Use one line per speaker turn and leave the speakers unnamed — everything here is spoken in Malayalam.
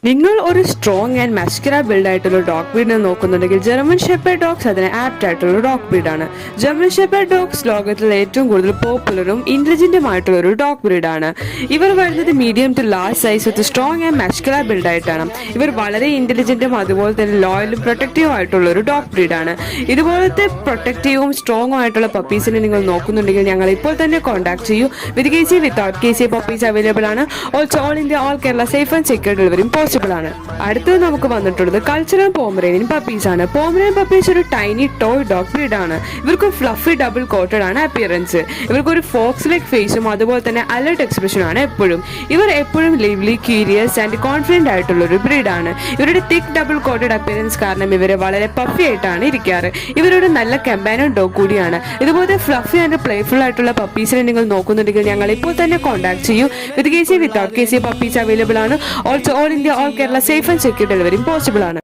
നിങ്ങൾ ഒരു സ്ട്രോങ് ആൻഡ് മസ്കുലർ ബിൽഡ് ആയിട്ടുള്ള ഡോഗ് ബ്രീഡിനെ നോക്കുന്നുണ്ടെങ്കിൽ ജർമ്മൻ ഷെപ്പേർഡ് ഡോഗ്സ് അതിന് ആപ്റ്റ് ആയിട്ടുള്ള ഡോഗ് ബ്രീഡാണ്. ജർമ്മൻ ഷെപ്പേർഡ് ഡോഗ്സ് ലോകത്തിൽ ഏറ്റവും കൂടുതൽ പോപ്പുലറും ഇന്റലിജന്റുമായിട്ടുള്ള ഒരു ഡോഗ് ബ്രീഡാണ്. ഇവർ വരുന്നത് medium to large size with strong and muscular build ആയിട്ടാണ്. ഇവർ വളരെ ഇന്റലിജന്റും അതുപോലെ തന്നെ ലോയലും പ്രൊട്ടക്റ്റീവും ആയിട്ടുള്ള ഒരു ഡോഗ് ബ്രീഡാണ്. ഇതുപോലത്തെ പ്രൊട്ടക്റ്റീവും സ്ട്രോങ്ങും ആയിട്ടുള്ള പപ്പീസിനെ നിങ്ങൾ നോക്കുന്നുണ്ടെങ്കിൽ ഞങ്ങൾ ഇപ്പോൾ തന്നെ കോൺടാക്ട് ചെയ്യൂ. With KC without KC puppies available ആണ്. Also all India all Kerala safe and secure ഡെലിവറിയും ആണ്. അടുത്തത് നമുക്ക് വന്നിട്ടുള്ളത് കൾച്ചറൽ പോമറേനിയൻ പപ്പീസ് ആണ്. പോമറേനിയൻ പപ്പീസ് ഒരു ടൈനി ടോയ് ഡോഗ് ബ്രീഡ് ആണ്. ഇവർക്ക് ഫ്ലഫി ഡബിൾ കോട്ടഡ് ആണ് അപ്പിയറൻസ്. ഇവർക്ക് ഒരു ഫോക്സ് ലൈക്ക് ഫേസും അതുപോലെ തന്നെ അലർട്ട് എക്സ്പ്രഷനും ആണ് എപ്പോഴും. ഇവർ എപ്പോഴും ലിവ്ലി, ക്യൂരിയസ് ആൻഡ് കോൺഫിഡന്റ് ആയിട്ടുള്ള ഒരു ബ്രീഡാണ്. ഇവരുടെ തിക്ക് ഡബിൾ കോട്ടഡ് അപ്പിയറൻസ് കാരണം ഇവരെ വളരെ പഫി ആയിട്ടാണ് ഇരിക്കാറ്. ഇവരൊരു നല്ല കമ്പാനിയൻ ഡോഗ് കൂടിയാണ്. ഇതുപോലെ ഫ്ലഫി ആൻഡ് പ്ലേഫുൾ ആയിട്ടുള്ള പപ്പീസിനെ നിങ്ങൾ നോക്കുന്നുണ്ടെങ്കിൽ ഞങ്ങൾ ഇപ്പോൾ തന്നെ കോൺടാക്ട് ചെയ്യൂ. With KC without KC puppies available ആണ്. Also all India all Kerala safe and secure ഡെലിവറിയും ആണ്.